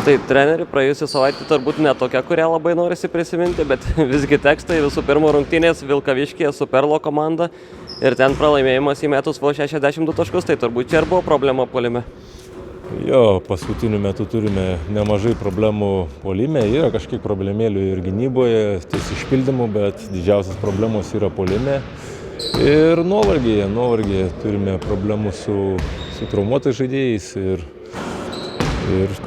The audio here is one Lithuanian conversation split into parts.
Tai treneri praėjusią savaitę turbūt ne tokia, kurią labai norisi prisiminti, bet visgi tekstai visų pirma rungtynės Vilkaviškyje su Perlo komanda ir ten pralaimėjimas įmetus vos 62 taškus, tai turbūt čia ir buvo problema puolime. Jo, paskutiniu metu turime nemažai problemų puolime, yra kažkiek problemėlių ir gynyboje, ties išpildymu, bet didžiausias problemos yra puolime. Ir nuovargyje turime problemų su traumuotais žaidėjais ir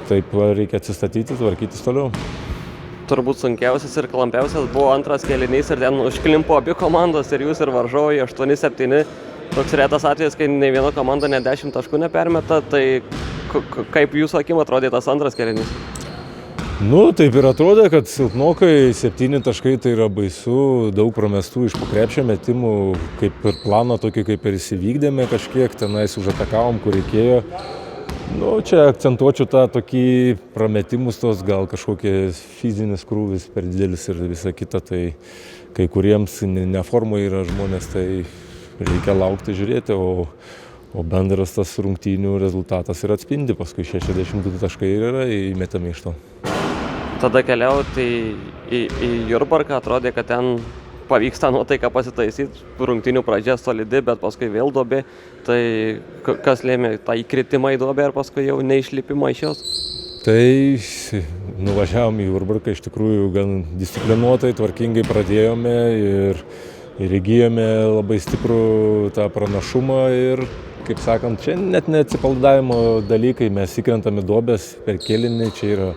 taip reikia atsistatyti, tvarkytis toliau. Turbūt sunkiausias ir klampiausias buvo antras kėlinys ir ten užklimpo abi komandos ir jūs ir varžovai 8-7. Toks retas atvejis, kai nei viena komanda net 10 taškų nepermeta, tai kaip jūsų akim atrodė tas antras kėlinys? Taip ir atrodė, kad silpnokai 7 taškai tai yra baisu, daug pramestų iš po krepšio metimų, kaip ir planą tokį kaip ir įsivykdėme kažkiek, tenais užatakavom, kur reikėjo. Čia akcentuočiau tą tokį prametimus, tos gal kažkokie fizinis krūvis per didelis ir visa kita, tai kai kuriems neformoje yra žmonės, tai reikia laukti, žiūrėti, o bendras tas rungtynių rezultatas ir atspindi, paskui 62 taškai yra įmetami iš to. Tada keliauti į Jurbarką, atrodė, kad ten pavyksta nuotaiką pasitaisyti, rungtynių pradžia solidi, bet paskui vėl duobė, tai kas lėmė tą įkritimą į duobę ir paskui jau neišlipimą iš jos? Tai nuvažiavom į Jurbarką, iš tikrųjų gan disciplinuotai, tvarkingai pradėjome ir įgijome labai stiprų tą pranašumą ir, kaip sakant, čia net neatsipalaidavimo dalykai, mes įkrentam į duobės per kėlinį, čia yra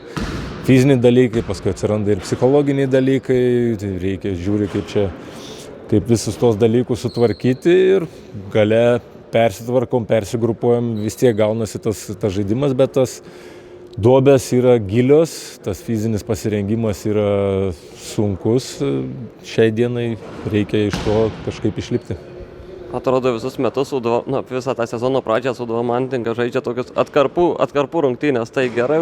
fiziniai dalykai, paskui atsiranda ir psichologiniai dalykai, tai reikia žiūri, kaip visus tos dalykus sutvarkyti ir gale persitvarkom, persigrupuojam, vis tiek gaunasi tas žaidimas, bet tas duobės yra gilios, tas fizinis pasirengimas yra sunkus, šiai dienai reikia iš to kažkaip išlipti. Atrodo visus metus, visą tą sezono pradžią Sūduva Mantinga žaidžia tokius atkarpų rungtynės. Tai gerai,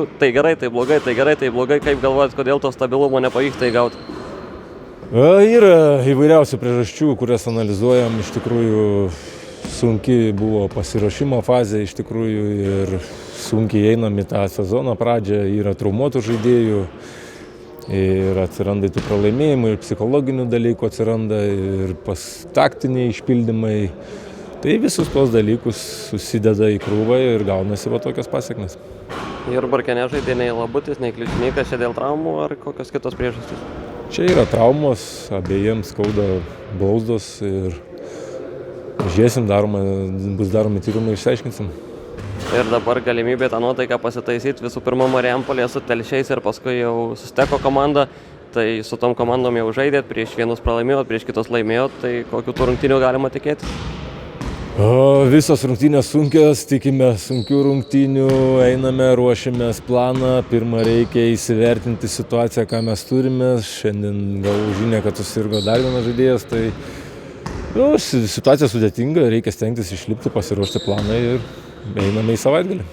tai blogai, tai gerai, tai blogai. Kaip galvojat, kodėl to stabilumo nepavyksta įgauti? Yra įvairiausių priežasčių, kurias analizuojam. Iš tikrųjų sunki buvo pasiruošimo fazė, iš tikrųjų ir sunkiai einam į tą sezono pradžią. Yra traumuotų žaidėjų. Ir atsiranda tų pralaimėjimų, ir psichologinių dalykų atsiranda, ir taktiniai išpildymai. Tai visus tos dalykus susideda į krūvą ir gaunasi tokios pasekmės. Jurbarke nežaidė nei Labutis, nei Kliučinykas, čia dėl traumų ar kokios kitos priežastys? Čia yra traumos, abiejiems skauda blauzdos ir žiūrėsim, bus daromi tyrimai, išsiaiškinsim. Ir dabar galimybė tą nuotaiką pasitaisyti visų pirma Marijampolėje su Telšiais ir paskui jau su Steko komanda. Tai su tom komandom jau žaidėt, prieš vienus pralaimėjot, prieš kitus laimėjot, tai kokių tų rungtynių galima tikėtis? Visos rungtynės sunkios, tikime sunkių rungtynių, einame, ruošiamės planą. Pirma reikia įsivertinti situaciją, ką mes turime. Šiandien gavau žinią, kad susirgo dar vienas žaidėjas, tai situacija sudėtinga, reikia stengtis išlipti, pasiruošti planą ir einame į savaitgalį.